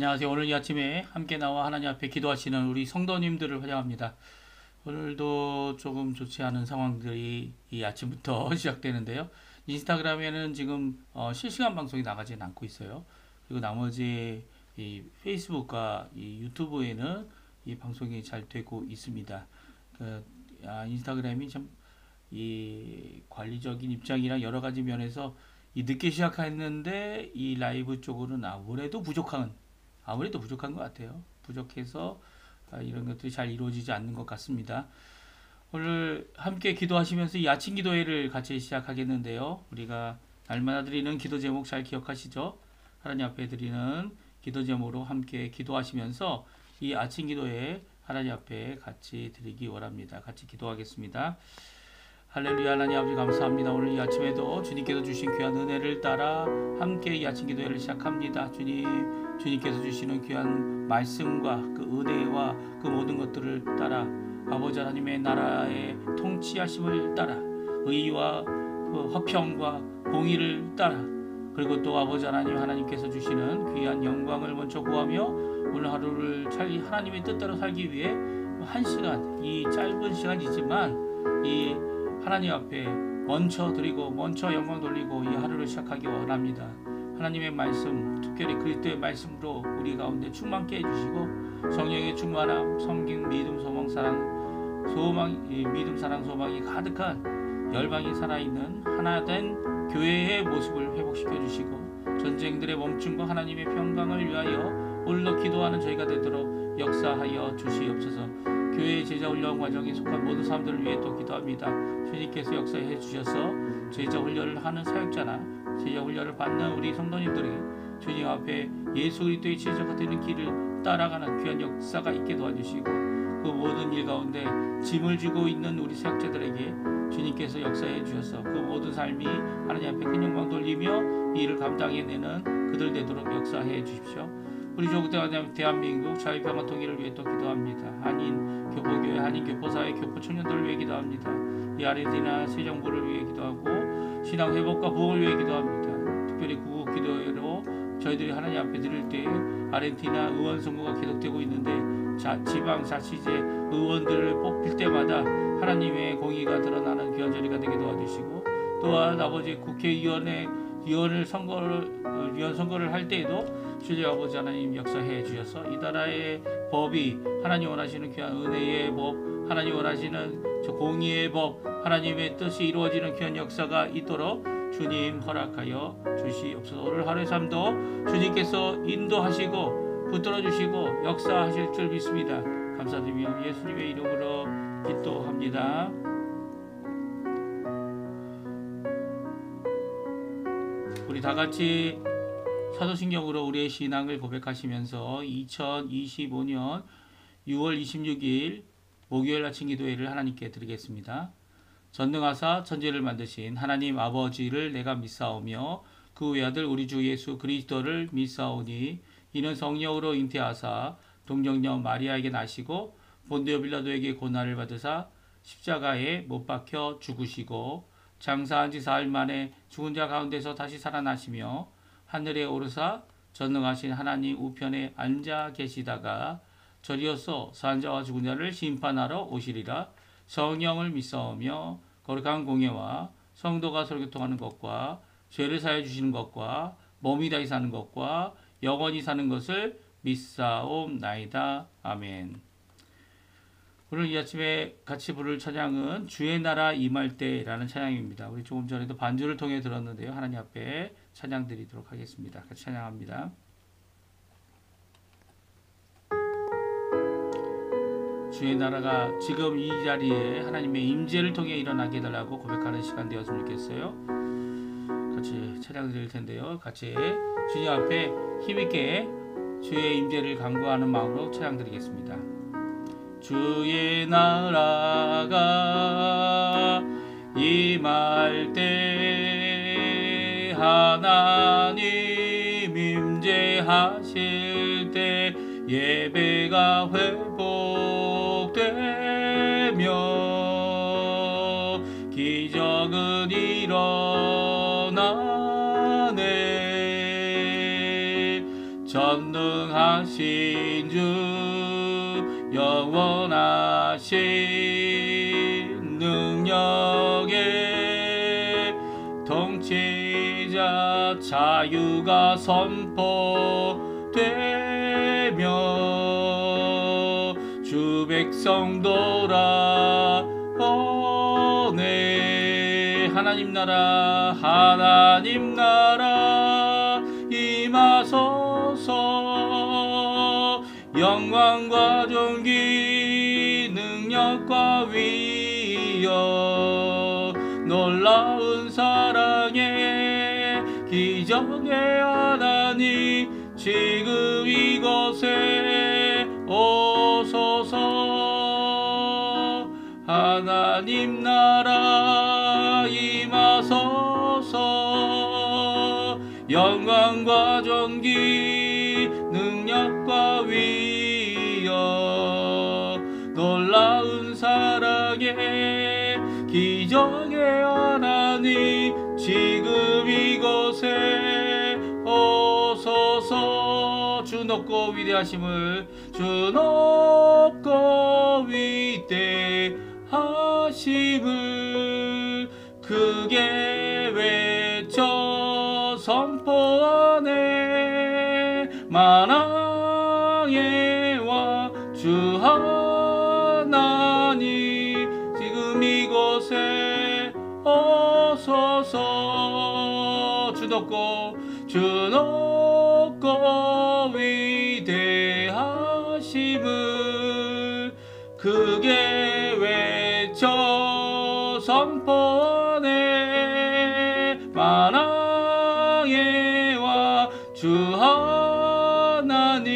안녕하세요. 오늘 이 아침에 함께 나와 하나님 앞에 기도하시는 우리 성도님들을 환영합니다. 오늘도 조금 좋지 않은 상황들이 이 아침부터 시작되는데요. 인스타그램에는 지금 실시간 방송이 나가지는 않고 있어요. 그리고 나머지 이 페이스북과 이 유튜브에는 이 방송이 잘 되고 있습니다. 인스타그램이 참 이 관리적인 입장이랑 여러 가지 면에서 이 늦게 시작했는데 이 라이브 쪽으로는 아무래도 부족한 것 같아요. 부족해서 이런 것들이 잘 이루어지지 않는 것 같습니다. 오늘 함께 기도하시면서 이 아침 기도회를 같이 시작하겠는데요. 우리가 날마다 드리는 기도 제목 잘 기억하시죠? 하나님 앞에 드리는 기도 제목으로 함께 기도하시면서 이 아침 기도회 하나님 앞에 같이 드리기 원합니다. 같이 기도하겠습니다. 할렐루야. 하나님 아버지 감사합니다. 오늘 이 아침에도 주님께서 주신 귀한 은혜를 따라 함께 이 아침 기도회를 시작합니다. 주님께서 주시는 귀한 말씀과 그 은혜와 그 모든 것들을 따라 아버지 하나님의 나라의 통치하심을 따라 의와 그 화평과 공의를 따라 그리고 또 아버지 하나님께서 주시는 귀한 영광을 먼저 구하며 오늘 하루를 하나님의 뜻대로 살기 위해 한 시간, 이 짧은 시간이지만 이 하나님 앞에 먼저 드리고 먼저 영광 돌리고 이 하루를 시작하기 원합니다. 하나님의 말씀, 특별히 그리스도의 말씀으로 우리 가운데 충만케 해주시고 성령의 충만함, 섬김, 믿음, 소망, 사랑, 믿음, 사랑, 소망이 가득한 열방이 살아있는 하나된 교회의 모습을 회복시켜 주시고 전쟁들의 멈춤과 하나님의 평강을 위하여 홀로 기도하는 저희가 되도록 역사하여 주시옵소서. 교회의 제자 훈련 과정에 속한 모든 사람들을 위해 또 기도합니다. 주님께서 역사해 주셔서 제자 훈련을 하는 사역자나 제자 훈련을 받는 우리 성도님들이 주님 앞에 예수 그리스도의 제자가 되는 길을 따라가는 귀한 역사가 있게 도와주시고 그 모든 일 가운데 짐을 지고 있는 우리 사역자들에게 주님께서 역사해 주셔서 그 모든 삶이 하나님 앞에 큰 영광 돌리며 이 일을 감당해내는 그들 되도록 역사해 주십시오. 우리 조국 대한민국 자유평화 통일을 위해 또 기도합니다. 한인 교포교회, 한인 교포사회, 교포 청년들을 위해 기도합니다. 이 아르헨티나 새 정부를 위해 기도하고 신앙 회복과 부흥을 위해 기도합니다. 특별히 구국 기도회로 저희들이 하나님 앞에 드릴 때 아르헨티나 의원 선거가 계속되고 있는데 지방 자치제 의원들을 뽑힐 때마다 하나님의 공의가 드러나는 귀한 자리가 되게 도와주시고 또한 아버지 위원 선거를 할 때에도 주님 아버지 하나님 역사해 주셔서 이 나라의 법이 하나님 원하시는 귀한 은혜의 법, 하나님 원하시는 저 공의의 법, 하나님의 뜻이 이루어지는 귀한 역사가 있도록 주님 허락하여 주시옵소서. 오늘 하루의 삶도 주님께서 인도하시고 붙들어 주시고 역사하실 줄 믿습니다. 감사드리며 예수님의 이름으로 기도합니다. 우리 다 같이 사도신경으로 우리의 신앙을 고백하시면서 2025년 6월 26일 목요일 아침 기도회를 하나님께 드리겠습니다. 전능하사 천지를 만드신 하나님 아버지를 내가 믿사오며 그 외아들 우리 주 예수 그리스도를 믿사오니 이는 성령으로 잉태하사 동정녀 마리아에게 나시고 본디오 빌라도에게 고난을 받으사 십자가에 못 박혀 죽으시고 장사한 지 사흘 만에 죽은 자 가운데서 다시 살아나시며 하늘에 오르사 전능하신 하나님 우편에 앉아 계시다가 저리어서 산 자와 죽은 자를 심판하러 오시리라. 성령을 믿사오며 거룩한 공예와 성도가 서로 교통하는 것과 죄를 사해 주시는 것과 몸이 다시 사는 것과 영원히 사는 것을 믿사옵나이다. 아멘. 오늘 이 아침에 같이 부를 찬양은 주의 나라 임할 때라는 찬양입니다. 우리 조금 전에도 반주를 통해 들었는데요. 하나님 앞에 찬양 드리도록 하겠습니다. 같이 찬양합니다. 주의 나라가 지금 이 자리에 하나님의 임재를 통해 일어나게 해달라고 고백하는 시간 되었으면 좋겠어요. 같이 찬양 드릴 텐데요. 같이 주님 앞에 힘있게 주의 임재를 간구하는 마음으로 찬양 드리겠습니다. 주의 나라가 임할 때 하나님 임재하실 때 예배가 회복되며 기적은 일어나네. 전능하신 주 영원하신 능력의 통치자 자유가 선포되며 주 백성 돌아오네. 하나님 나라 임하소서. 영광과 존귀 능력과 위엄 놀라운 사랑의 기적의 하나님 지금 이곳에 오소서. 하나님 나라 임하소서. 영광과 존귀 능력과 위엄 놀라운 사랑의 기적의 하나님 지금 이곳에 오소서. 주 높고 위대하심을 주 높고 위대하심을 크게 외쳐 선포하네. 만왕의 왕 주 하나님 지금 이곳에 오소서. 주 높고 위대하심을 크게 외쳐 선포하네. 만왕의 왕 주 하나님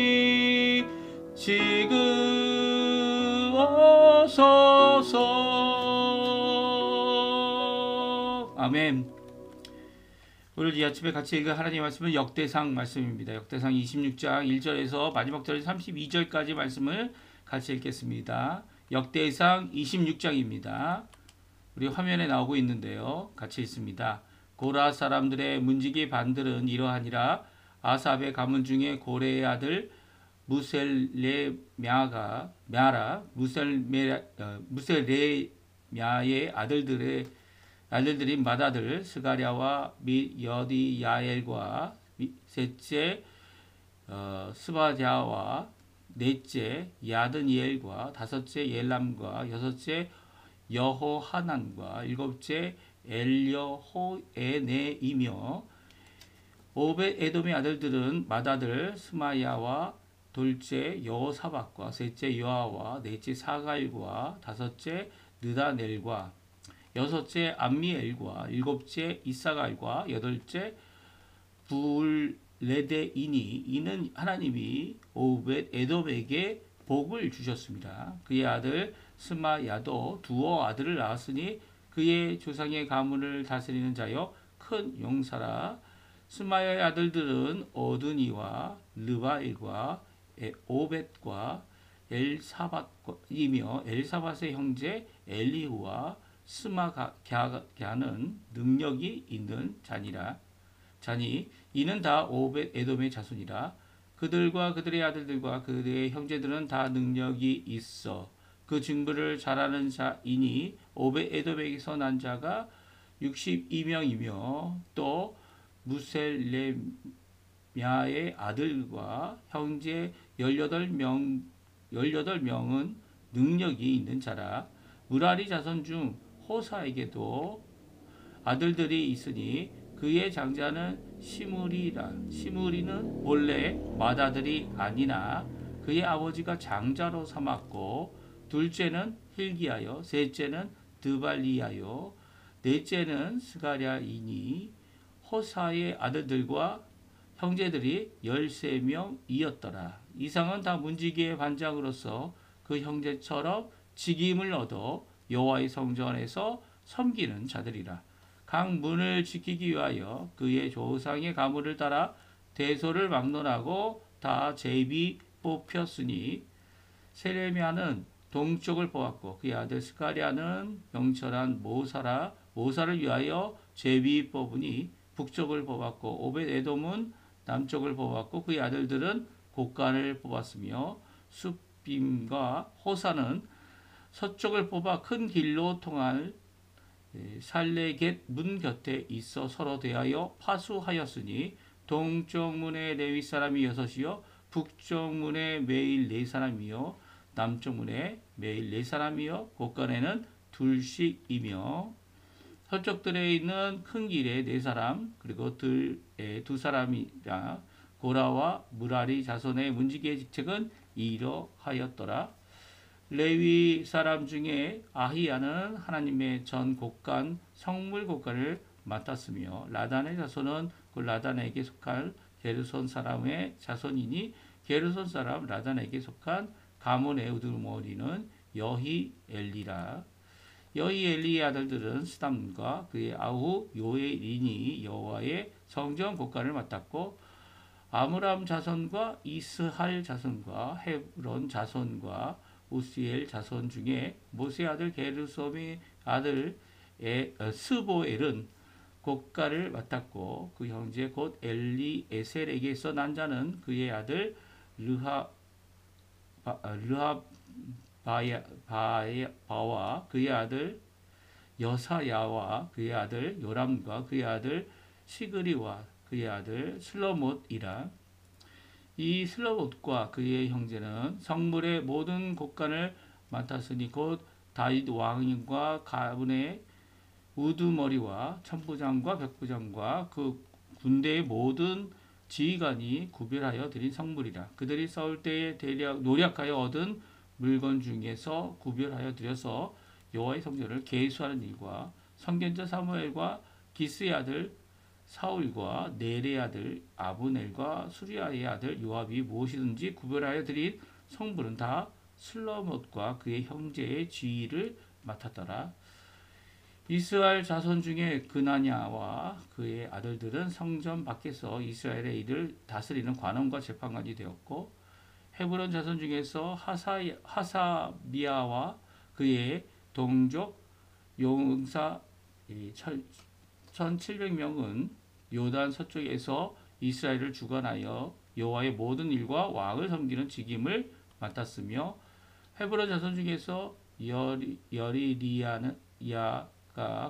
지금 오소서. 아멘. 오늘 이 아침에 같이 읽은 하나님의 말씀은 역대상 말씀입니다. 역대상 26장 1절에서 마지막 절 32절까지 말씀을 같이 읽겠습니다. 역대상 26장입니다. 우리 화면에 나오고 있는데요. 같이 읽습니다. 고라 사람들의 문지기 반들은 이러하니라. 아삽의 가문 중에 고레의 아들 무셀레мя가 무셀레мя의 아들들인 맏아들 스가랴와 및 여디야엘과 셋째 스바랴와 넷째 야드니엘과 다섯째 옐람과 여섯째 여호하난과 일곱째 엘여호에네이며 오벳 에돔의 아들들은 맏아들 스마야와 둘째 여호사박과 셋째 요아와 넷째 사갈과 다섯째 느다넬과 여섯째 암미엘과 일곱째 이사갈과 여덟째 불레데이니. 이는 하나님이 오벳 에돔에게 복을 주셨습니다. 그의 아들 스마야도 두어 아들을 낳았으니 그의 조상의 가문을 다스리는 자여 큰 용사라. 스마야의 아들들은 어드니와 르바일과 오벳과 엘사밧이며 엘사밧의 형제 엘리후와 스마갸는 능력이 있는 자니 이는 다 오벳 에돔의 자손이라. 그들과 그들의 아들들과 그들의 형제들은 다 능력이 있어 그 증거를 잘하는 자이니 오벳 에돔에게서 난 자가 62명이며 또 무셀레мя의 아들과 형제 18명은 능력이 있는 자라. 무라리 자손 중 호사에게도 아들들이 있으니 그의 장자는 시므리라. 시므리는 본래 맏아들이 아니나 그의 아버지가 장자로 삼았고 둘째는 hil기야요 셋째는 드발리야요 넷째는 스가랴이니 호사의 아들들과 형제들이 13명이었더라. 이상은 다 문지기의 반장으로서 그 형제처럼 직임을 얻어 여호와의 성전에서 섬기는 자들이라. 각 문을 지키기 위하여 그의 조상의 가문을 따라 대소를 막론하고 다 제비 뽑혔으니 세레미야는 동쪽을 뽑았고 그의 아들 스가랴는 명철한 모사를 위하여 제비 뽑으니 북쪽을 뽑았고 오벳 에돔은 남쪽을 뽑았고 그의 아들들은 곡간을 뽑았으며 숲빔과 호사는 서쪽을 뽑아 큰 길로 통할 살레겟 문 곁에 있어 서로 대하여 파수하였으니 동쪽 문에 레위 사람이 6이요 북쪽 문에 매일 4사람이요 남쪽 문에 매일 4사람이요 곳간에는 둘씩이며 서쪽들에 있는 큰 길에 4사람 그리고 들에 2사람이라 고라와 무라리 자손의 문지기의 직책은 이러하였더라. 레위 사람 중에 아히야는 하나님의 전 곡간 성물 곡간을 맡았으며 라단의 자손은 그 라단에게 속한 게르손 사람의 자손이니 게르손 사람 라단에게 속한 가문의 우두머리는 여히엘리라. 여히엘리의 아들들은 스담과 그의 아우 요엘린이 여호와의 성전 곡간을 맡았고 아므람 자손과 이스할 자손과 헤브론 자손과 우시엘 자손 중에 모세 아들 게르솜의 아들 스보엘은 곡간을 맡았고 그 형제 곧 엘리에셀에게서 난 자는 그의 아들 르하바와 그의 아들 여사야와 그의 아들 요람과 그의 아들 시그리와 그의 아들 슬로못이라. 이 슬로못과 그의 형제는 성물의 모든 곡간을 맡았으니 곧 다윗 왕과 가문의 우두머리와 천부장과 백부장과 그 군대의 모든 지휘관이 구별하여 드린 성물이라. 그들이 싸울 때에 노력하여 얻은 물건 중에서 구별하여 드려서 여호와의 성전을 계수하는 일과 선견자 사무엘과 기스의 아들 사울과 넬의 아들 아브넬과 수리아의 아들 요압이 무엇이든지 구별하여 드린 성물은 다 슬로못과 그의 형제의 지휘를 맡았더라. 이스라엘 자손 중에 그나냐와 그의 아들들은 성전 밖에서 이스라엘의 일을 다스리는 관원과 재판관이 되었고 헤브론 자손 중에서 하사비아와 그의 동족 용사 1700명은 요단 서쪽에서 이스라엘을 주관하여 여호와의 모든 일과 왕을 섬기는 직임을 맡았으며 헤브론 자손 중에서 여리리야가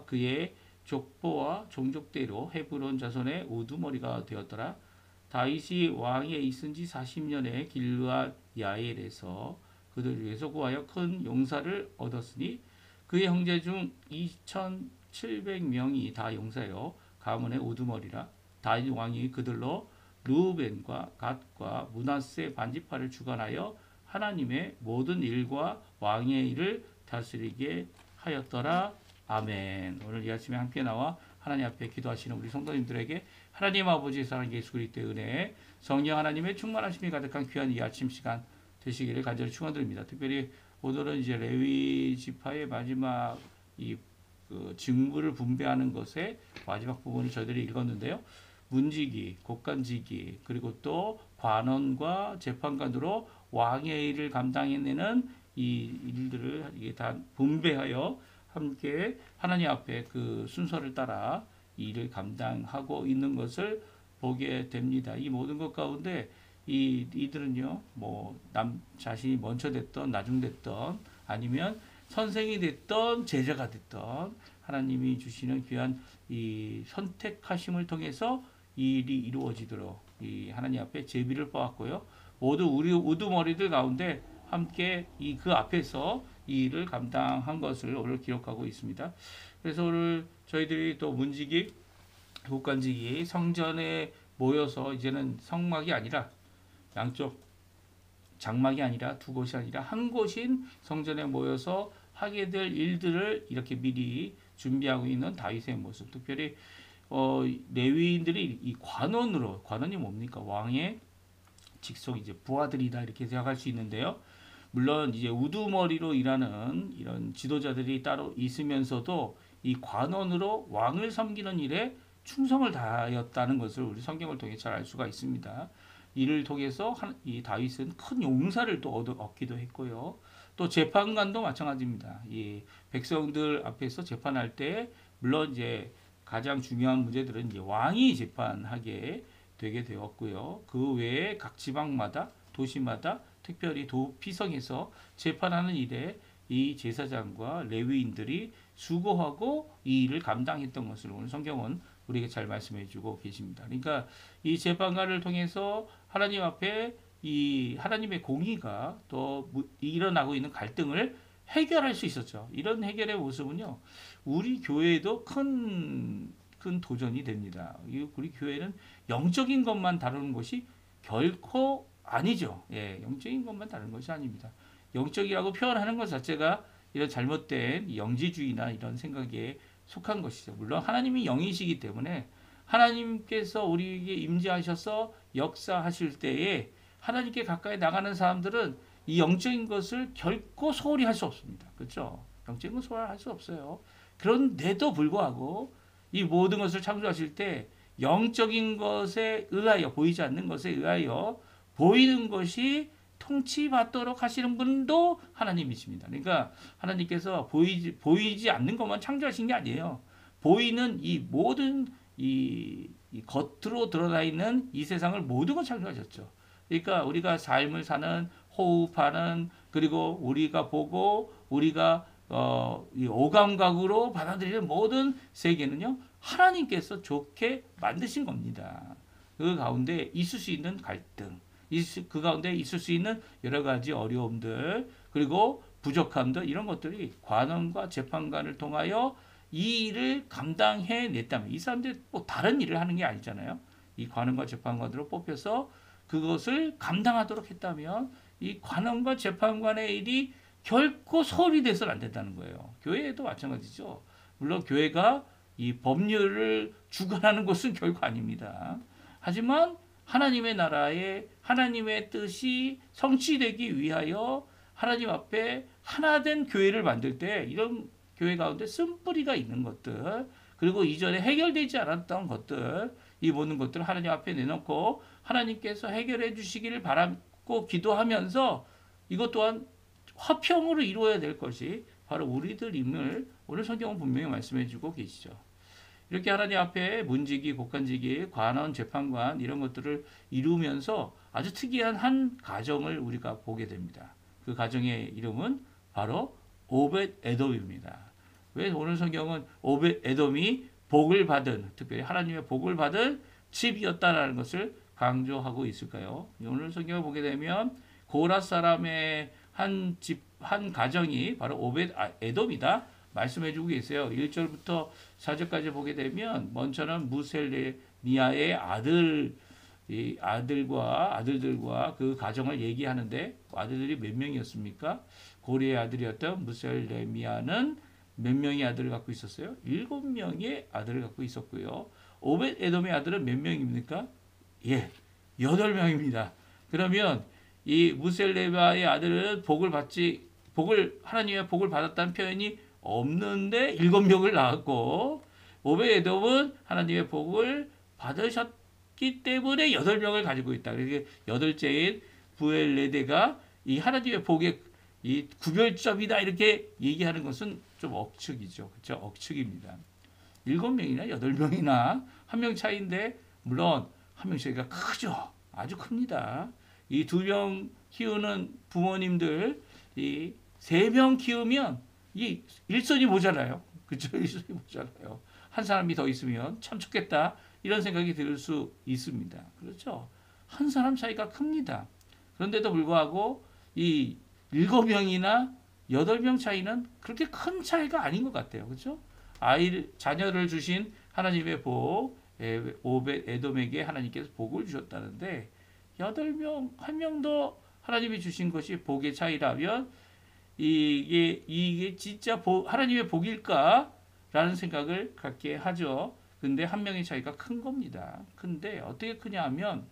그의 족보와 종족대로 헤브론 자손의 우두머리가 되었더라. 다윗이 왕위에 있은 지 40년에 길르앗 야엘에서 그들 중에서 구하여 큰 용사를 얻었으니 그의 형제 중 2700명이 다 용사요 가문의 우두머리라. 다윗 왕이 그들로 르우벤과 갓과 므낫세 반지파를 주관하여 하나님의 모든 일과 왕의 일을 다스리게 하였더라. 아멘. 오늘 이 아침에 함께 나와 하나님 앞에 기도하시는 우리 성도님들에게 하나님 아버지의 사랑 예수 그리스도의 은혜 성령 하나님의 충만하심이 가득한 귀한 이 아침 시간 되시기를 간절히 축원드립니다. 특별히 오늘은 이제 레위 지파의 마지막 직무를 분배하는 것의 마지막 부분을 저희들이 읽었는데요. 문지기, 곡간지기, 그리고 또 관원과 재판관으로 왕의 일을 감당해내는 이 일들을 이게 다 분배하여 함께 하나님 앞에 그 순서를 따라 이 일을 감당하고 있는 것을 보게 됩니다. 이 모든 것 가운데 이들은요, 뭐 남 자신이 먼저 됐던 나중 됐던 아니면 선생이 됐던 제자가 됐던 하나님이 주시는 귀한 이 선택하심을 통해서 이 일이 이루어지도록 이 하나님 앞에 제비를 뽑았고요. 모두 우리 우두머리들 가운데 함께 그 앞에서 이 일을 감당한 것을 오늘 기록하고 있습니다. 그래서 오늘 저희들이 또 문지기, 곡간지기 성전에 모여서 이제는 성막이 아니라 양쪽 장막이 아니라 두 곳이 아니라 한 곳인 성전에 모여서 하게 될 일들을 이렇게 미리 준비하고 있는 다윗의 모습. 특별히 레위인들이 이 관원이 뭡니까? 왕의 직속 이제 부하들이다 이렇게 생각할 수 있는데요. 물론 이제 우두머리로 일하는 이런 지도자들이 따로 있으면서도 이 관원으로 왕을 섬기는 일에 충성을 다하였다는 것을 우리 성경을 통해 잘 알 수가 있습니다. 이를 통해서 이 다윗은 큰 용사를 또 얻기도 했고요. 또 재판관도 마찬가지입니다. 이 백성들 앞에서 재판할 때 물론 이제 가장 중요한 문제들은 이제 왕이 재판하게 되게 되었고요. 그 외에 각 지방마다 도시마다 특별히 도피성에서 재판하는 일에 이 제사장과 레위인들이 수고하고 이 일을 감당했던 것을 오늘 성경은 우리에게 잘 말씀해 주고 계십니다. 그러니까 이 재판관을 통해서 하나님 앞에 이 하나님의 공의가 또 일어나고 있는 갈등을 해결할 수 있었죠. 이런 해결의 모습은요, 우리 교회에도 큰 도전이 됩니다. 우리 교회는 영적인 것만 다루는 것이 결코 아니죠. 예, 영적인 것만 다루는 것이 아닙니다. 영적이라고 표현하는 것 자체가 이런 잘못된 영지주의나 이런 생각에 속한 것이죠. 물론 하나님이 영이시기 때문에 하나님께서 우리에게 임재하셔서 역사하실 때에 하나님께 가까이 나가는 사람들은 이 영적인 것을 결코 소홀히 할 수 없습니다. 그렇죠? 영적인 건 소홀히 할 수 없어요. 그런데도 불구하고 이 모든 것을 창조하실 때 영적인 것에 의하여, 보이지 않는 것에 의하여 보이는 것이 통치받도록 하시는 분도 하나님이십니다. 그러니까 하나님께서 보이지 않는 것만 창조하신 게 아니에요. 보이는 이 모든 이 겉으로 드러나 있는 이 세상을 모든 걸 창조하셨죠. 그러니까 우리가 삶을 사는, 호흡하는, 그리고 우리가 보고 우리가 이 오감각으로 받아들이는 모든 세계는요, 하나님께서 좋게 만드신 겁니다. 그 가운데 있을 수 있는 갈등, 그 가운데 있을 수 있는 여러 가지 어려움들, 그리고 부족함들, 이런 것들이 관원과 재판관을 통하여 이 일을 감당해냈다면, 이 사람들이 뭐 다른 일을 하는 게 아니잖아요. 이 관원과 재판관으로 뽑혀서 그것을 감당하도록 했다면 이 관원과 재판관의 일이 결코 소홀히 돼서는 안 된다는 거예요. 교회에도 마찬가지죠. 물론 교회가 이 법률을 주관하는 것은 결코 아닙니다. 하지만 하나님의 나라에 하나님의 뜻이 성취되기 위하여 하나님 앞에 하나된 교회를 만들 때 이런 교회 가운데 쓴뿌리가 있는 것들, 그리고 이전에 해결되지 않았던 것들, 이 모든 것들을 하나님 앞에 내놓고 하나님께서 해결해 주시기를 바라고 기도하면서 이것 또한 화평으로 이루어야 될 것이 바로 우리들임을 오늘 성경은 분명히 말씀해 주고 계시죠. 이렇게 하나님 앞에 문지기, 곡간지기, 관원, 재판관 이런 것들을 이루면서 아주 특이한 한 가정을 우리가 보게 됩니다. 그 가정의 이름은 바로 오벳 에돔입니다. 왜 오늘 성경은 오벳 에돔이 복을 받은, 특별히 하나님의 복을 받은 집이었다라는 것을 강조하고 있을까요? 오늘 성경을 보게 되면 고라 사람의 한 집, 한 가정이 바로 오벳 에돔이다 말씀해 주고 계세요. 1절부터 4절까지 보게 되면 먼저는 무셀레미아의 아들들과 그 가정을 얘기하는데, 아들들이 몇 명이었습니까? 고리의 아들이었던 무셀레미아는 몇 명의 아들을 갖고 있었어요? 7명의 아들을 갖고 있었고요. 오벳 에돔의 아들은 몇 명입니까? 예, 8명입니다. 그러면 이 무셀레미아의 아들은 하나님의 복을 받았다는 표현이 없는데 7명을 낳았고, 오벳 에돔은 하나님의 복을 받으셨기 때문에 8명을 가지고 있다. 그래서 여덟째인 부엘레데가 이 하나님의 복의 이 구별점이다 이렇게 얘기하는 것은 좀 억측이죠. 그렇죠? 억측입니다. 7명이나 8명이나 한 명 차이인데, 물론 한 명 차이가 크죠. 아주 큽니다. 이 2명 키우는 부모님들, 이 3명 키우면 이 일손이 모자라요. 그렇죠? 일손이 모자라요. 한 사람이 더 있으면 참 좋겠다 이런 생각이 들 수 있습니다. 그렇죠? 한 사람 차이가 큽니다. 그런데도 불구하고 이 7명이나 8명 차이는 그렇게 큰 차이가 아닌 것 같아요. 그렇죠? 자녀를 주신 하나님의 복, 오벳 에돔에게 하나님께서 복을 주셨다는데 8명, 한 명 더 하나님이 주신 것이 복의 차이라면 이게 진짜 하나님의 복일까? 라는 생각을 갖게 하죠. 근데 한 명의 차이가 큰 겁니다. 근데 어떻게 크냐 하면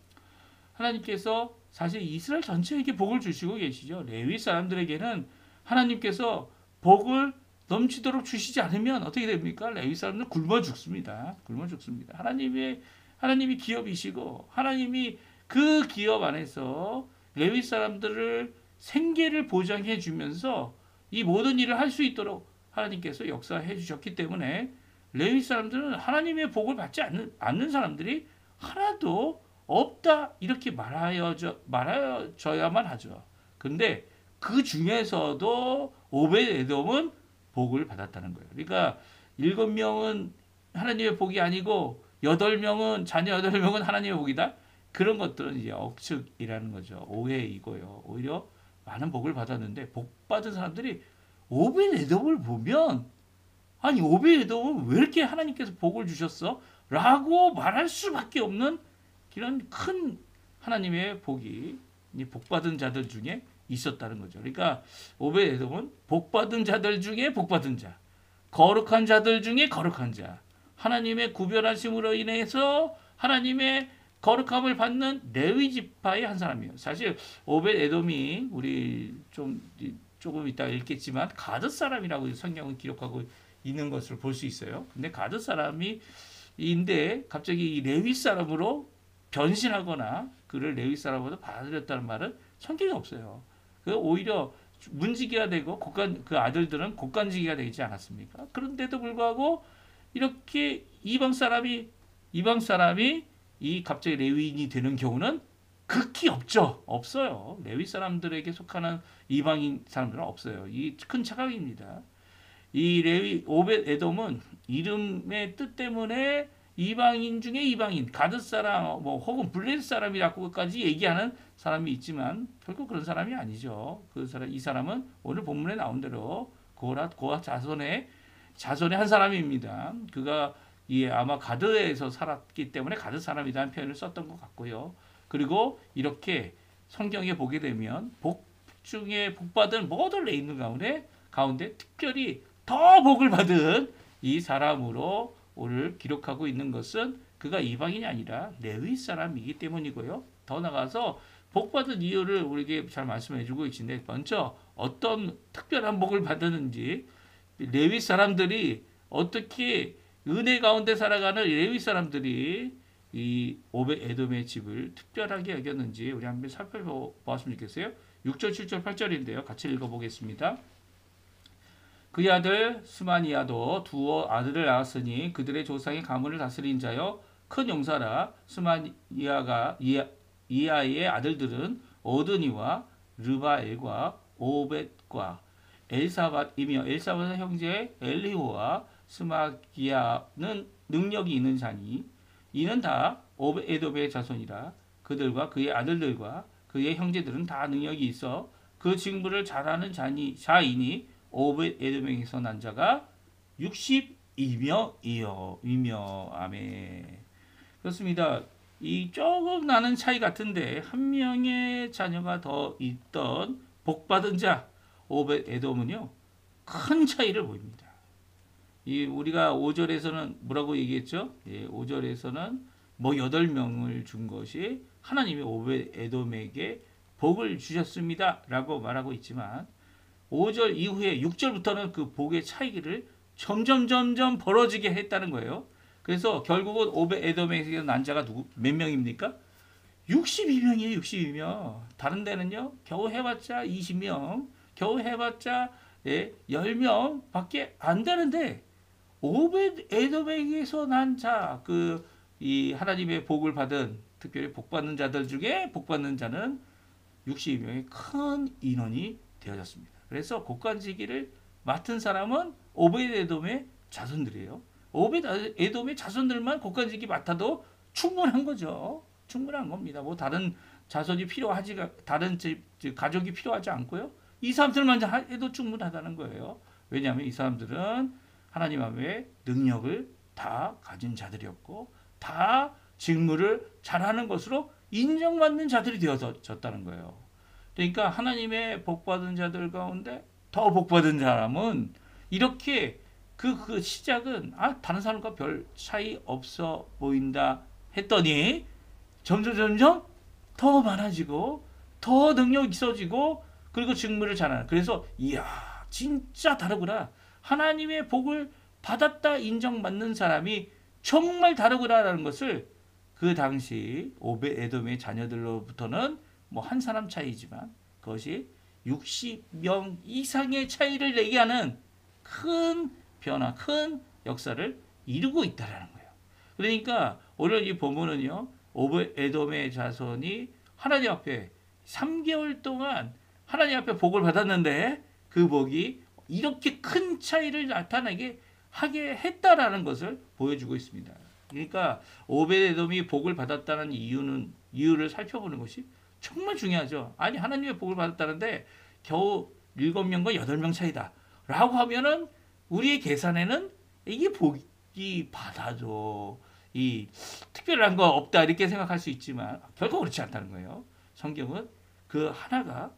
하나님께서 사실 이스라엘 전체에게 복을 주시고 계시죠. 레위 사람들에게는 하나님께서 복을 넘치도록 주시지 않으면 어떻게 됩니까? 레위 사람들은 굶어 죽습니다. 굶어 죽습니다. 하나님이 기업이시고 하나님이 그 기업 안에서 레위 사람들을 생계를 보장해 주면서 이 모든 일을 할 수 있도록 하나님께서 역사해 주셨기 때문에 레위 사람들은 하나님의 복을 받지 않는 사람들이 하나도 없다 이렇게 말하여져야만 하죠. 근데 그 중에서도 오벳 에돔은 복을 받았다는 거예요. 그러니까 7명은 하나님의 복이 아니고 8명은 자녀 8명은 하나님의 복이다. 그런 것들은 이제 억측이라는 거죠. 오해이고요. 오히려 많은 복을 받았는데 복 받은 사람들이 오벳 에돔을 보면 아니 오벳 에돔은 왜 이렇게 하나님께서 복을 주셨어? 라고 말할 수밖에 없는 이런 큰 하나님의 복이 이 복받은 자들 중에 있었다는 거죠. 그러니까 오벳 에돔은 복받은 자들 중에 복받은 자, 거룩한 자들 중에 거룩한 자, 하나님의 구별하심으로 인해서 하나님의 거룩함을 받는 레위 지파의 한 사람이에요. 사실 오벳 에돔이 우리 조금 이따 읽겠지만 가드 사람이라고 성경은 기록하고 있는 것을 볼 수 있어요. 근데 가드 사람이 인데 갑자기 이 레위 사람으로 변신하거나 그를 레위 사람으로 받아들였다는 말은 성경에 없어요. 그 오히려 문지기가 되고 그 아들들은 곡간지기가 되지 않았습니까? 그런데도 불구하고 이렇게 이방 사람이 이 갑자기 레위인이 되는 경우는 극히 없죠. 없어요. 레위 사람들에게 속하는 이방인 사람들은 없어요. 이 큰 착각입니다. 이 레위 오벳 에돔은 이름의 뜻 때문에 이방인 중에 이방인, 가드 사람, 뭐 혹은 블레셋 사람이라고까지 얘기하는 사람이 있지만 결국 그런 사람이 아니죠. 이 사람은 오늘 본문에 나온 대로 고라 자손의 한 사람입니다. 그가 아마 가드에서 살았기 때문에 가드 사람이라는 표현을 썼던 것 같고요. 그리고 이렇게 성경에 보게 되면 복 중에 복받은 모든 레인들 가운데 특별히 더 복을 받은 이 사람으로 오늘 기록하고 있는 것은 그가 이방인이 아니라 레위 사람이기 때문이고요. 더 나가서 복받은 이유를 우리에게 잘 말씀해 주고 계신데 먼저 어떤 특별한 복을 받았는지 레위 사람들이 어떻게 은혜 가운데 살아가는 레위 사람들이 이 오벳 에돔의 집을 특별하게 여겼는지 우리 한번 살펴보았으면 좋겠어요. 6절, 7절, 8절인데요. 같이 읽어보겠습니다. 그의 아들 스마니아도 두 아들을 낳았으니 그들의 조상의 가문을 다스린 자여 큰 용사라. 스마니아가 이아의 아들들은 오드니와 르바엘과 오벳과 엘사밧이며 엘사밧의 형제 엘리호와 스마기야는 능력이 있는 자니 이는 다 오벳 에돔의 자손이라. 그들과 그의 아들들과 그의 형제들은 다 능력이 있어 그 직무를 잘하는 자이니 오벳 에돔에게서 난 자가 62명이며 아멘. 그렇습니다. 이 조금 나는 차이 같은데 한 명의 자녀가 더 있던 복받은 자 오벳 에돔은요 큰 차이를 보입니다. 우리가 5절에서는 뭐라고 얘기했죠? 5절에서는 뭐 8명을 준 것이 하나님이 오벳 에돔에게 복을 주셨습니다 라고 말하고 있지만 5절 이후에 6절부터는 그 복의 차이를 점점 벌어지게 했다는 거예요. 그래서 결국은 오벳 에돔에게 난 자가 몇 명입니까? 62명이에요. 62명. 다른 데는요. 겨우 해봤자 20명, 겨우 해봤자 10명 밖에 안 되는데 오벳 에돔에게서 난 자, 이 하나님의 복을 받은 특별히 복받는 자들 중에 복받는 자는 62명의 큰 인원이 되어졌습니다. 그래서 곡간지기를 맡은 사람은 오벳 에돔의 자손들이에요. 오벳 에돔의 자손들만 곡간지기 맡아도 충분한 거죠. 충분한 겁니다. 뭐 다른 자손이 다른 가족이 필요하지 않고요. 이 사람들만 해도 충분하다는 거예요. 왜냐하면 이 사람들은 하나님 앞에 능력을 다 가진 자들이었고 다 직무를 잘하는 것으로 인정받는 자들이 되어졌다는 거예요. 그러니까 하나님의 복받은 자들 가운데 더 복받은 사람은 이렇게 그 시작은 다른 사람과 별 차이 없어 보인다 했더니 점점 더 많아지고 더 능력이 있어지고 그리고 직무를 잘하는. 그래서 이야 진짜 다르구나. 하나님의 복을 받았다 인정받는 사람이 정말 다르구나라는 것을 그 당시 오벳 에돔의 자녀들로부터는 뭐 한 사람 차이지만 그것이 60명 이상의 차이를 내게 하는 큰 변화, 큰 역사를 이루고 있다라는 거예요. 그러니까 오늘 이 본문은요, 오벳에돔의 자손이 하나님 앞에 3개월 동안 하나님 앞에 복을 받았는데 그 복이 이렇게 큰 차이를 나타나게 하게 했다라는 것을 보여주고 있습니다. 그러니까 오벳에돔이 복을 받았다는 이유를 살펴보는 것이 정말 중요하죠. 아니 하나님의 복을 받았다는데 겨우 7명과 8명 차이다 라고 하면은 우리의 계산에는 이게 복이 받아도 이 특별한 거 없다 이렇게 생각할 수 있지만 결코 그렇지 않다는 거예요. 성경은 그 하나가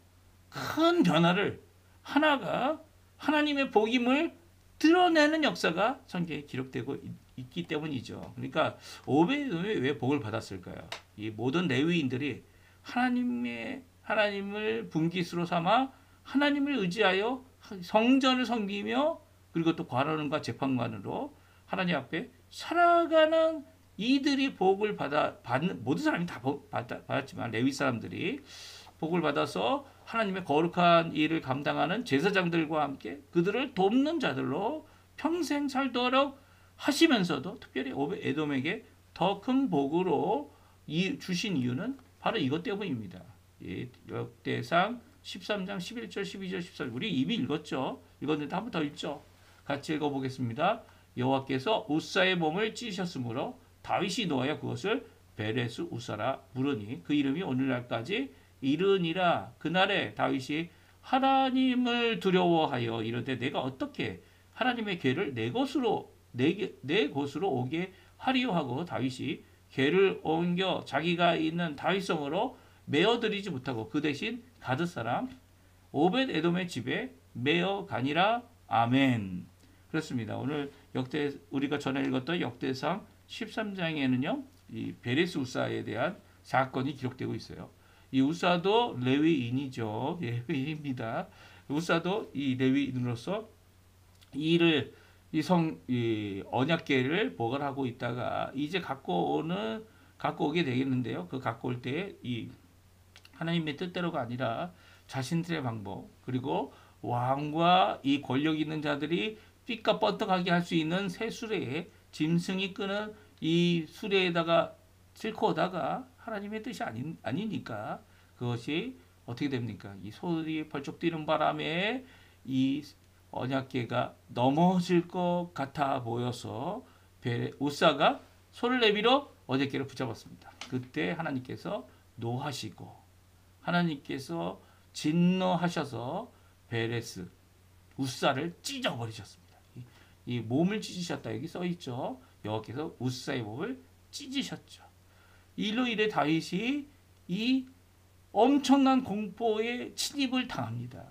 큰 변화를 하나가 하나님의 복임을 드러내는 역사가 성경에 기록되고 있기 때문이죠. 그러니까 오벳에돔이 왜 복을 받았을까요? 이 모든 레위인들이 하나님을 분깃으로 삼아 하나님을 의지하여 성전을 섬기며 그리고 또 관원과 재판관으로 하나님 앞에 살아가는 이들이 복을 받는 모든 사람이 다 받았지만 레위 사람들이 복을 받아서 하나님의 거룩한 일을 감당하는 제사장들과 함께 그들을 돕는 자들로 평생 살도록 하시면서도 특별히 에돔에게 더 큰 복으로 주신 이유는 바로 이것 때문입니다. 역대상 13장 11절 12절 14절 우리 이미 읽었죠. 읽었는데 한 번 더 읽죠. 같이 읽어보겠습니다. 여호와께서 우사의 몸을 찢으셨으므로 다윗이 노하여 그것을 베레스 우사라 부르니 그 이름이 오늘날까지 이르니라. 그날에 다윗이 하나님을 두려워하여 이르되 내가 어떻게 하나님의 궤를 내 곳으로 오게 하리요 하고 다윗이 궤를 옮겨 자기가 있는 다윗성으로 메어들이지 못하고 그 대신 가드 사람 오벳에돔의 집에 메어 가니라. 아멘. 그렇습니다. 오늘 우리가 전에 읽었던 역대상 13장에는요. 이 베레스 우사에 대한 사건이 기록되고 있어요. 이 우사도 레위인이죠. 레위인입니다. 우사도 이 레위인으로서 이 언약궤를 보관하고 있다가 이제 갖고 오게 되겠는데요. 그 갖고 올 때 이 하나님의 뜻대로가 아니라 자신들의 방법 그리고 왕과 이 권력 있는 자들이 삐까 뻔떡하게 할 수 있는 새 수레에 짐승이 끄는 이 수레에다가 싣고 오다가 하나님의 뜻이 아니니까 그것이 어떻게 됩니까? 이 소리 벌쩍 뛰는 바람에 이 언약궤가 넘어질 것 같아 보여서 우사가 손을 내밀어 언약궤를 붙잡았습니다. 그때 하나님께서 노하시고 하나님께서 진노하셔서 베레스 우사를 찢어버리셨습니다. 이 몸을 찢으셨다 여기 써 있죠. 여호와께서 우사의 몸을 찢으셨죠. 이로 인해 다윗이 이 엄청난 공포에 침입을 당합니다.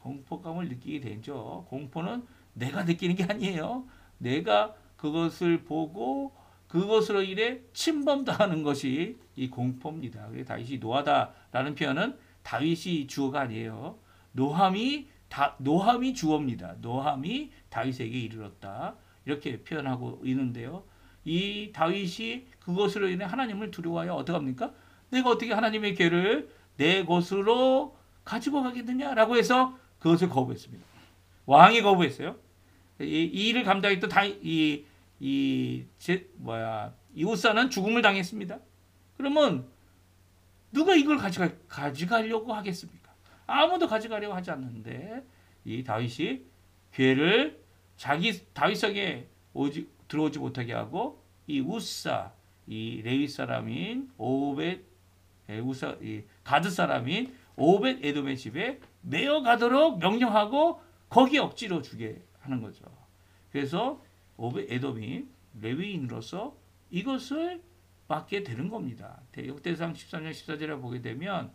공포감을 느끼게 되죠. 공포는 내가 느끼는 게 아니에요. 내가 그것을 보고 그것으로 인해 침범당하는 것이 이 공포입니다. 다윗이 노하다라는 표현은 다윗이 주어가 아니에요. 노함이 주어입니다. 노함이 다윗에게 이르렀다. 이렇게 표현하고 있는데요. 이 다윗이 그것으로 인해 하나님을 두려워하여 어떡합니까? 내가 어떻게 하나님의 궤를 내 곳으로 가지고 가겠느냐라고 해서 그것을 거부했습니다. 왕이 거부했어요. 이 일을 감당했던 이 우사는 죽음을 당했습니다. 그러면 누가 이걸 가져가려고 하겠습니까? 아무도 가져가려고 하지 않는데 이 다윗이 궤를 다윗성에 들어오지 못하게 하고 이 우사 이 레위 사람인 가드 사람인 오벳에돔의 집에 메어 가도록 명령하고 거기 억지로 주게 하는 거죠. 그래서 오벳에돔이 레위인으로서 이것을 맡게 되는 겁니다. 역대상 13장 14절에 보게 되면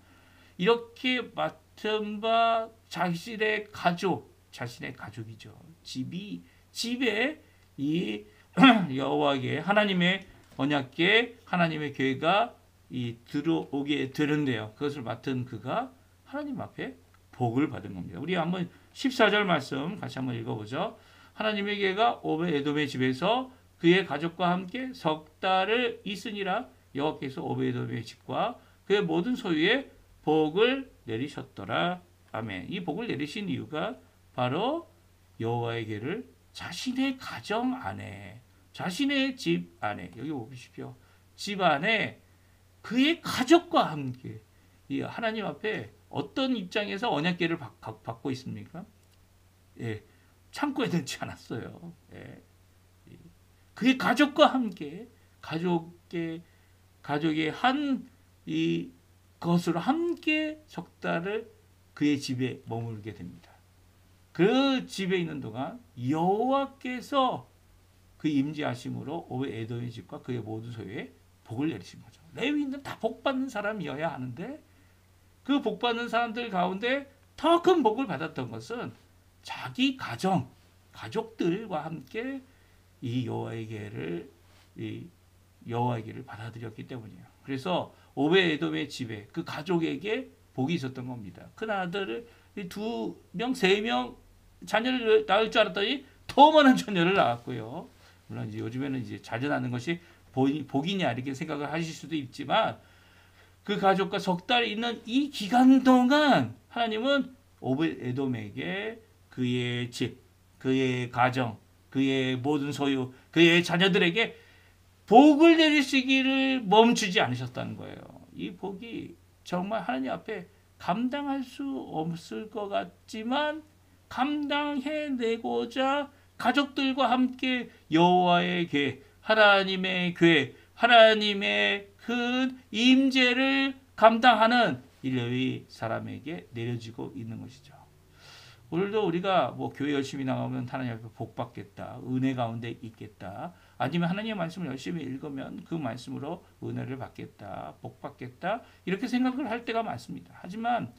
이렇게 맡은 바 자신의 가족이죠. 집에 이 여호와께 하나님의 언약궤 하나님의 궤가 들어오게 되는데요. 그것을 맡은 그가 하나님 앞에 복을 받은 겁니다. 우리 한번 14절 말씀 같이 한번 읽어보죠. 하나님의 궤가 오벳에돔의 집에서 그의 가족과 함께 석 달을 있으니라. 여호와께서 오벳에돔의 집과 그의 모든 소유에 복을 내리셨더라. 아멘. 이 복을 내리신 이유가 바로 여호와의 궤를 자신의 가정 안에 자신의 집 안에 여기 보십시오. 집 안에 그의 가족과 함께 이 하나님 앞에 어떤 입장에서 언약궤를 받고 있습니까? 예, 창고에 넣지 않았어요. 예, 그의 가족과 함께 가족의 한 이 것으로 함께 석 달을 그의 집에 머물게 됩니다. 그 집에 있는 동안 여호와께서 그 임재하심으로 오베에돔의 집과 그의 모든 소유에 복을 내리신 거죠. 레위인들은 다 복받는 사람이어야 하는데 그 복받는 사람들 가운데 더 큰 복을 받았던 것은 자기 가족들과 함께 이 여호와의 계를 받아들였기 때문이에요. 그래서 오베에돔의 집에 그 가족에게 복이 있었던 겁니다. 큰 아들을 2명, 3명 자녀를 낳을 줄 알았더니 더 많은 자녀를 낳았고요. 물론 이제 요즘에는 이제 자녀 낳는 것이 복이냐 이렇게 생각을 하실 수도 있지만 그 가족과 석 달 있는 이 기간 동안 하나님은 오벳에돔에게 그의 집, 그의 가정, 그의 모든 소유, 그의 자녀들에게 복을 내리시기를 멈추지 않으셨다는 거예요. 이 복이 정말 하나님 앞에 감당할 수 없을 것 같지만 감당해내고자 가족들과 함께 여호와의 궤, 하나님의 궤, 하나님의 큰 임재를 감당하는 이 레위 사람에게 내려지고 있는 것이죠. 오늘도 우리가 뭐 교회 열심히 나가면 하나님 앞에 복 받겠다, 은혜 가운데 있겠다, 아니면 하나님의 말씀을 열심히 읽으면 그 말씀으로 은혜를 받겠다, 복 받겠다 이렇게 생각을 할 때가 많습니다. 하지만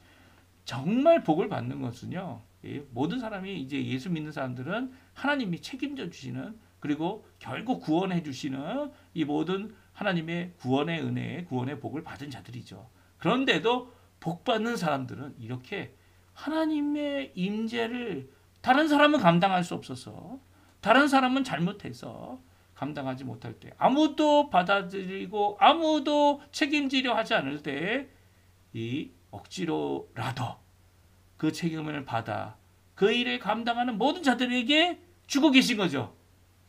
정말 복을 받는 것은요, 모든 사람이 이제 예수 믿는 사람들은 하나님이 책임져 주시는, 그리고 결국 구원해 주시는 이 모든 하나님의 구원의 은혜, 구원의 복을 받은 자들이죠. 그런데도 복 받는 사람들은 이렇게 하나님의 임재를 다른 사람은 감당할 수 없어서, 다른 사람은 잘못해서 감당하지 못할 때, 아무도 받아들이고 아무도 책임지려 하지 않을 때 이 억지로라도 그 책임을 받아 그 일을 감당하는 모든 자들에게 주고 계신 거죠.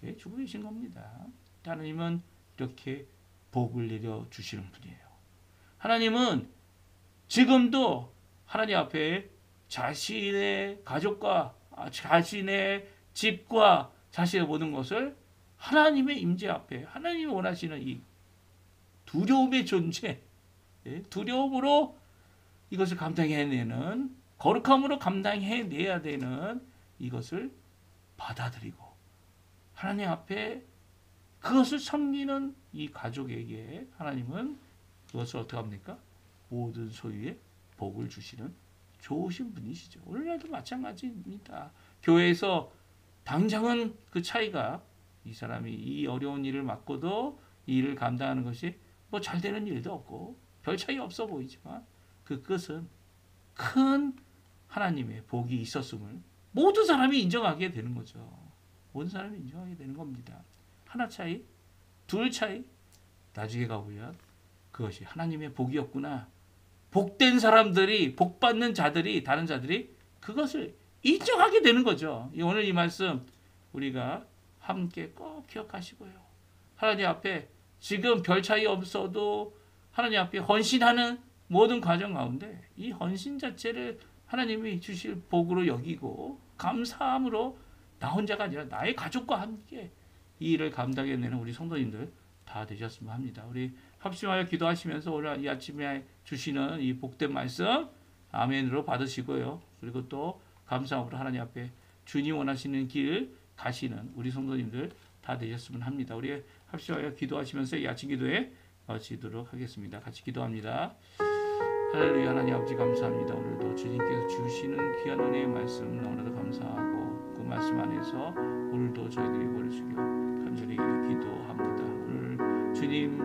예, 주고 계신 겁니다. 하나님은 이렇게 복을 내려 주시는 분이에요. 하나님은 지금도 하나님 앞에 자신의 가족과 자신의 집과 자신의 모든 것을 하나님의 임재 앞에, 하나님이 원하시는 이 두려움의 존재, 두려움으로 이것을 감당해내는, 거룩함으로 감당해내야 되는 이것을 받아들이고 하나님 앞에 그것을 섬기는 이 가족에게 하나님은 그것을 어떻게 합니까? 모든 소유에 복을 주시는 좋으신 분이시죠. 오늘날도 마찬가지입니다. 교회에서 당장은 그 차이가, 이 사람이 이 어려운 일을 맡고도 이 일을 감당하는 것이 뭐 잘 되는 일도 없고 별 차이 없어 보이지만 그 끝은 큰 하나님의 복이 있었음을 모든 사람이 인정하게 되는 거죠. 모든 사람이 인정하게 되는 겁니다. 하나 차이, 둘 차이, 나중에 가보면 그것이 하나님의 복이었구나. 복된 사람들이, 복받는 자들이, 다른 자들이 그것을 인정하게 되는 거죠. 오늘 이 말씀 우리가 함께 꼭 기억하시고요. 하나님 앞에 지금 별 차이 없어도 하나님 앞에 헌신하는 모든 과정 가운데 이 헌신 자체를 하나님이 주실 복으로 여기고 감사함으로 나 혼자가 아니라 나의 가족과 함께 이 일을 감당해내는 우리 성도님들 다 되셨으면 합니다. 우리 합심하여 기도하시면서 오늘 이 아침에 주시는 이 복된 말씀 아멘으로 받으시고요. 그리고 또 감사함으로 하나님 앞에 주님 원하시는 길 가시는 우리 성도님들 다 되셨으면 합니다. 우리 합심하여 기도하시면서 이 아침 기도에 마치도록 하겠습니다. 같이 기도합니다. 할렐루야. 하나님 아버지 감사합니다. 오늘도 주님께서 주시는 귀한 은혜의 말씀 너무나도 감사하고 그 말씀 안에서 오늘도 저희들이 벌주시길 간절히 기도합니다. 오늘 주님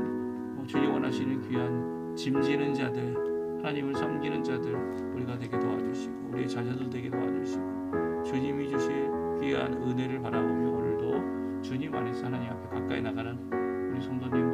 원하시는 귀한 짐지는 자들, 하나님을 섬기는 자들 우리가 되게 도와주시고 우리의 자녀들 되게 도와주시고 주님이 주실 귀한 은혜를 바라보며 오늘도 주님 안에서 하나님 앞에 가까이 나가는 우리 성도님